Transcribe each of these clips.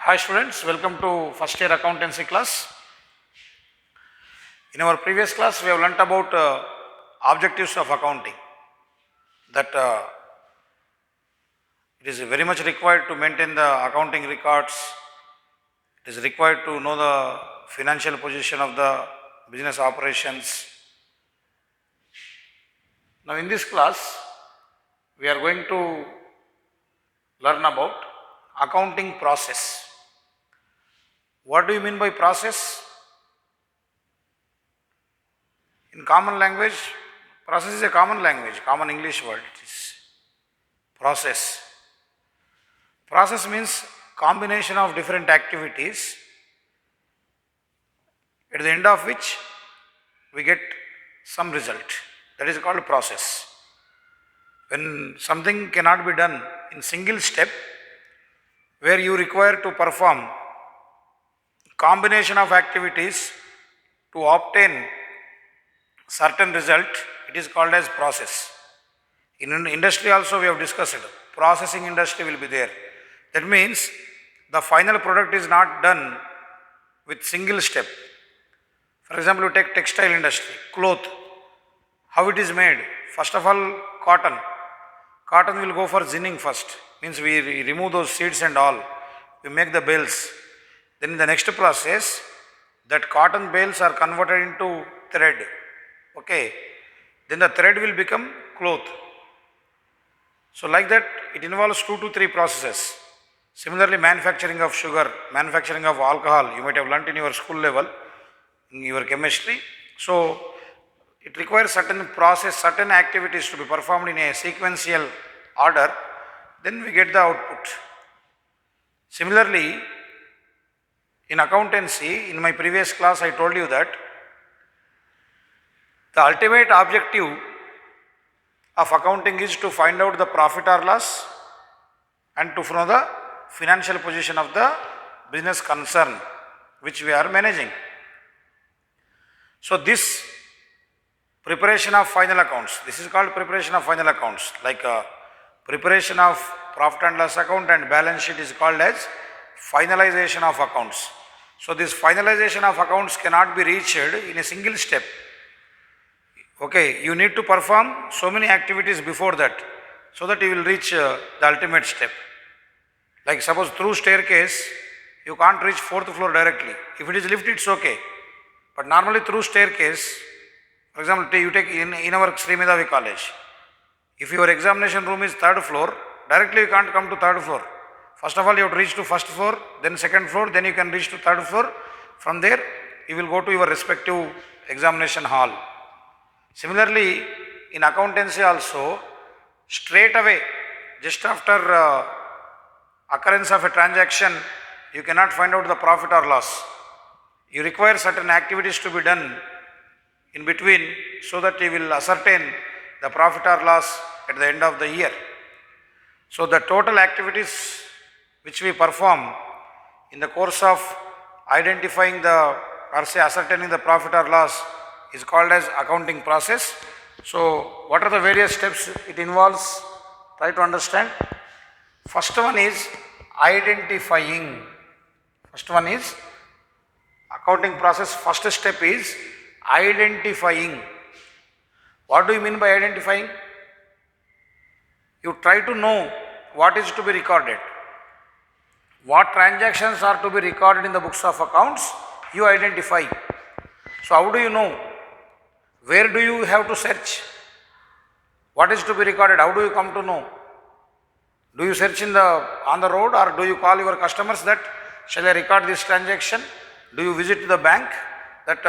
Hi students, welcome to first year accountancy class. In our previous class, we have learnt about objectives of accounting. That it is very much required to maintain the accounting records. It is required to know the financial position of the business operations. Now in this class, we are going to learn about accounting process. What do you mean by process? In common language, process is a common language, common English word. It is process. Process means combination of different activities, at the end of which we get some result. That is called process. When something cannot be done in single step, where you require to perform combination of activities to obtain certain result, it is called as process. In industry also we have discussed it. Processing industry will be there. That means the final product is not done with single step. For example, you take textile industry, cloth. How it is made? First of all, cotton. Cotton will go for ginning first. Means we remove those seeds and all. We make the bales. Then in the next process, that cotton bales are converted into thread. Okay. Then the thread will become cloth. So like that, it involves 2 to 3 processes. Similarly, manufacturing of sugar, manufacturing of alcohol, you might have learnt in your school level, in your chemistry. So it requires certain process, certain activities to be performed in a sequential order, then we get the output. Similarly, in accountancy, in my previous class I told you that the ultimate objective of accounting is to find out the profit or loss and to know the financial position of the business concern which we are managing. So this preparation of final accounts, this is called preparation of final accounts, like preparation of profit and loss account and balance sheet is called as finalization of accounts. So this finalization of accounts cannot be reached in a single step. Okay, you need to perform so many activities before that, so that you will reach the ultimate step. Like suppose through staircase, you can't reach 4th floor directly. If it is lift, it's okay. But normally through staircase, for example, you take in our Srimedavi college, if your examination room is 3rd floor, directly you can't come to 3rd floor. First of all, you have to reach to 1st floor, then 2nd floor, then you can reach to 3rd floor. From there, you will go to your respective examination hall. Similarly, in accountancy also, straight away, just after occurrence of a transaction, you cannot find out the profit or loss. You require certain activities to be done in between, so that you will ascertain the profit or loss at the end of the year. So the total activities which we perform in the course of identifying the, or say ascertaining the profit or loss, is called as accounting process. So what are the various steps it involves? Try to understand. First one is identifying. First one is accounting process. First step is identifying. What do you mean by identifying? You try to know what is to be recorded. What transactions are to be recorded in the books of accounts, you identify. So how do you know? Where do you have to search? What is to be recorded? How do you come to know? Do you search on the road, or do you call your customers that shall I record this transaction? Do you visit the bank that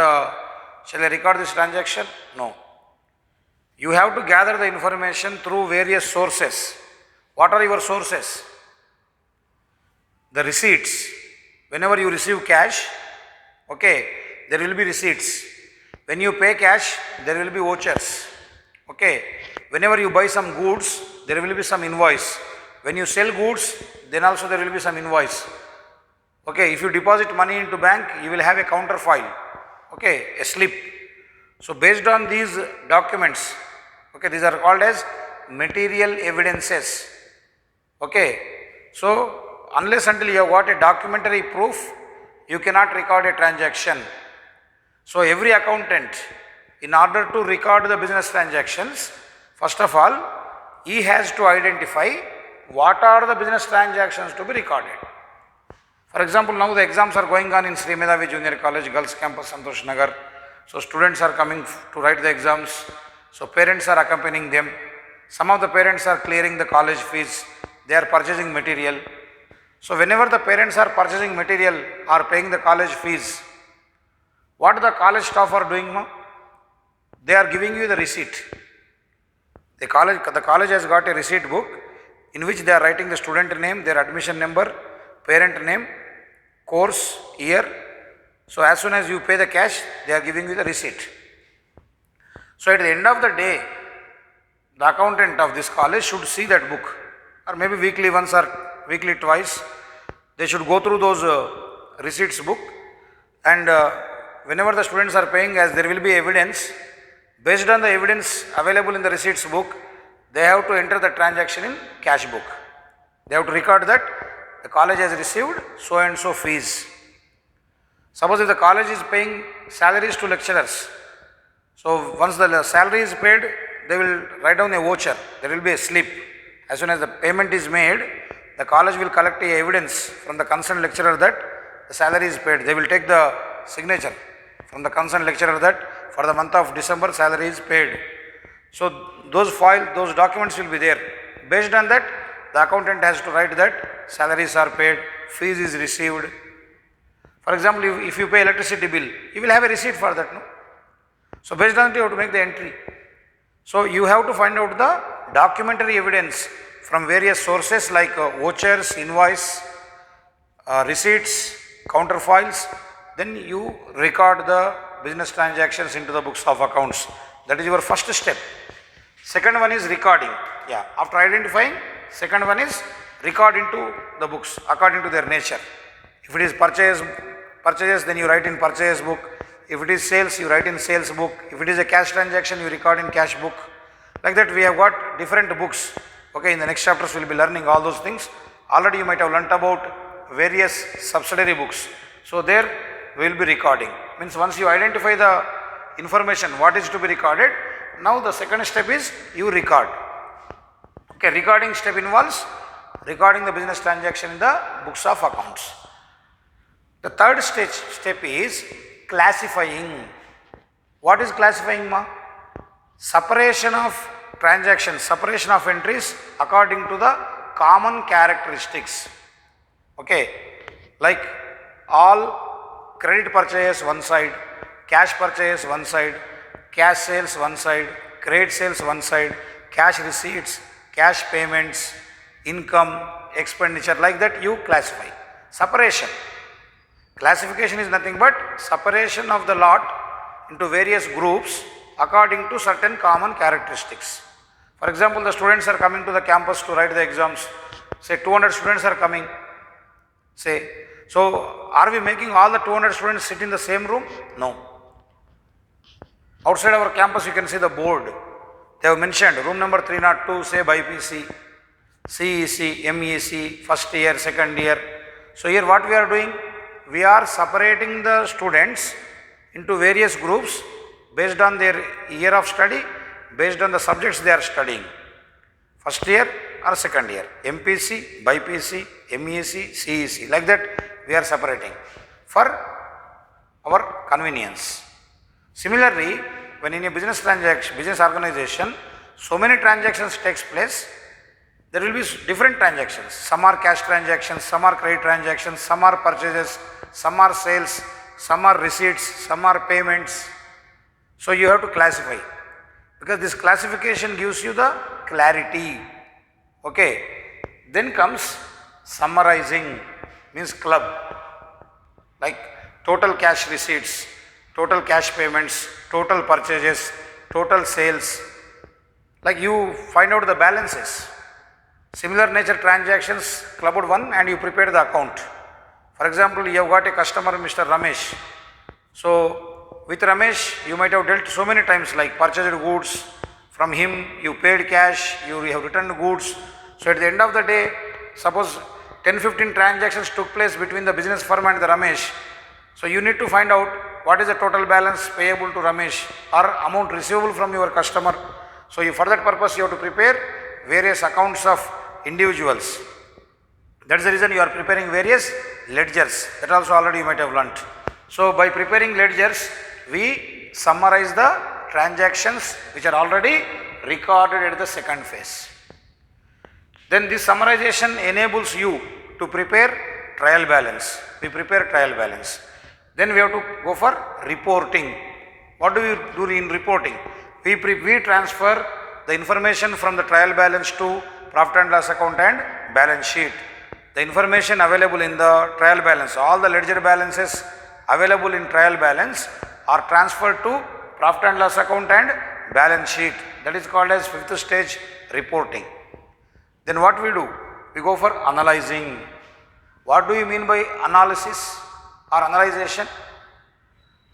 shall I record this transaction? No. You have to gather the information through various sources. What are your sources? The receipts. Whenever you receive cash, okay, there will be receipts. When you pay cash, there will be vouchers. Okay. Whenever you buy some goods, there will be some invoice. When you sell goods, then also there will be some invoice. Okay. If you deposit money into bank, you will have a counter file. Okay, a slip. So based on these documents, okay, these are called as material evidences. Okay. So unless until you have got a documentary proof, you cannot record a transaction. So every accountant, in order to record the business transactions, first of all, he has to identify what are the business transactions to be recorded. For example, now the exams are going on in Sri Medhavi Junior College, Girls Campus, Santosh Nagar. So students are coming to write the exams. So parents are accompanying them. Some of the parents are clearing the college fees. They are purchasing material. So whenever the parents are purchasing material or paying the college fees, what the college staff are doing? They are giving you the receipt. The college has got a receipt book in which they are writing the student name, their admission number, parent name, course, year. So as soon as you pay the cash, they are giving you the receipt. So at the end of the day, the accountant of this college should see that book, or maybe weekly once or weekly twice. They should go through those receipts book, and whenever the students are paying, as there will be evidence, based on the evidence available in the receipts book, they have to enter the transaction in cash book. They have to record that the college has received so and so fees. Suppose if the college is paying salaries to lecturers, so once the salary is paid, they will write down a voucher. There will be a slip. As soon as the payment is made, the college will collect a evidence from the concerned lecturer that the salary is paid. They will take the signature from the concerned lecturer that for the month of December salary is paid. So those documents will be there. Based on that, the accountant has to write that salaries are paid, fees is received. For example, if you pay electricity bill, you will have a receipt for that, no? So based on that, you have to make the entry. So you have to find out the documentary evidence from various sources like vouchers, invoice, receipts, counterfoils. Then you record the business transactions into the books of accounts. That is your first step. Second one is recording. Yeah, after identifying, second one is record into the books according to their nature. If it is purchases, then you write in purchase book. If it is sales, you write in sales book. If it is a cash transaction, you record in cash book. Like that, we have got different books. Okay, in the next chapters, we will be learning all those things. Already you might have learnt about various subsidiary books. So there, we will be recording. Means once you identify the information, what is to be recorded, now the second step is you record. Okay, recording step involves recording the business transaction in the books of accounts. The third step is classifying. What is classifying, ma? Separation of transactions, separation of entries according to the common characteristics. Okay, like all credit purchase one side, cash purchase one side, cash sales one side, credit sales one side, cash receipts, cash payments, income, expenditure, like that you classify. Separation. Classification is nothing but separation of the lot into various groups according to certain common characteristics. For example, the students are coming to the campus to write the exams. Say 200 students are coming. Say, so are we making all the 200 students sit in the same room? No. Outside our campus you can see the board. They have mentioned room number 302, say BPC, CEC, MEC, first year, second year. So here what we are doing? We are separating the students into various groups based on their year of study, based on the subjects they are studying. First year or second year, MPC, BPC, MEC, CEC, like that we are separating for our convenience. Similarly, when in a business organization, so many transactions takes place, there will be different transactions. Some are cash transactions, some are credit transactions, some are purchases, some are sales, some are receipts, some are payments. So you have to classify, because this classification gives you the clarity. Okay. Then comes summarizing, means club, like total cash receipts, total cash payments, total purchases, total sales, like you find out the balances. Similar nature transactions clubbed one and you prepare the account. For example, you have got a customer, Mr. Ramesh. So with Ramesh, you might have dealt so many times, like purchased goods from him, you paid cash, you have returned goods. So at the end of the day, suppose 10-15 transactions took place between the business firm and the Ramesh. So you need to find out what is the total balance payable to Ramesh or amount receivable from your customer. So for that purpose you have to prepare various accounts of individuals. That's the reason you are preparing various ledgers. That also already you might have learnt. So by preparing ledgers, we summarize the transactions which are already recorded at the second phase. Then this summarization enables you to prepare trial balance. We prepare trial balance. Then we have to go for reporting. What do we do in reporting? We transfer the information from the trial balance to profit and loss account and balance sheet. The information available in the trial balance, all the ledger balances available in trial balance are transferred to profit and loss account and balance sheet. That is called as fifth stage reporting. Then what we do? We go for analyzing. What do you mean by analysis or analyzation?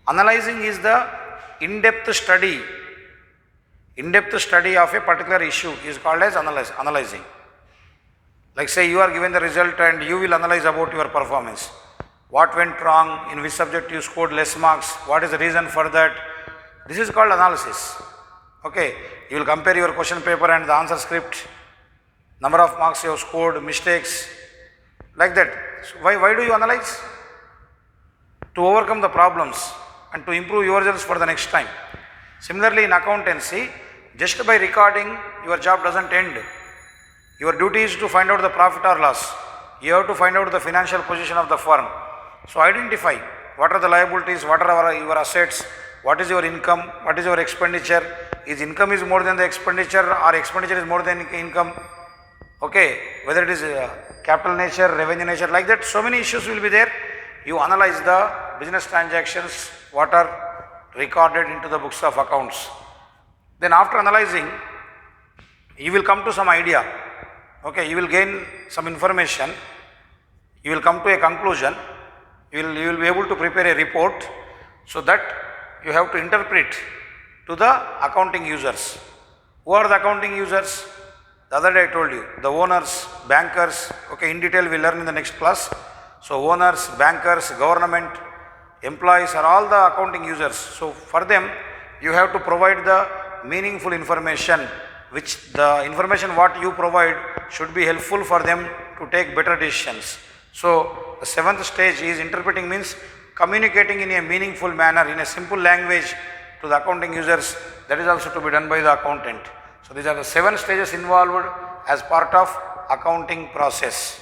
Analyzing is the in-depth study. In-depth study of a particular issue is called as analyzing. Like say you are given the result and you will analyze about your performance. What went wrong, in which subject you scored less marks, what is the reason for that. This is called analysis. Okay, you will compare your question paper and the answer script, number of marks you have scored, mistakes, like that. So why do you analyze? To overcome the problems and to improve yourselves for the next time. Similarly in accountancy, just by recording your job doesn't end. Your duty is to find out the profit or loss. You have to find out the financial position of the firm. So identify what are the liabilities, what are your assets, what is your income, what is your expenditure. Is income is more than the expenditure or expenditure is more than income? Okay, whether it is capital nature, revenue nature, like that, so many issues will be there. You analyze the business transactions, what are recorded into the books of accounts. Then after analyzing, you will come to some idea. Okay, you will gain some information. You will come to a conclusion. You will be able to prepare a report so that you have to interpret to the accounting users. Who are the accounting users? The other day I told you, the owners, bankers, okay, in detail we learn in the next class. So owners, bankers, government, employees are all the accounting users. So for them, you have to provide the meaningful information, which the information what you provide should be helpful for them to take better decisions. So the seventh stage is interpreting, means communicating in a meaningful manner, in a simple language to the accounting users. That is also to be done by the accountant. So these are the 7 stages involved as part of accounting process.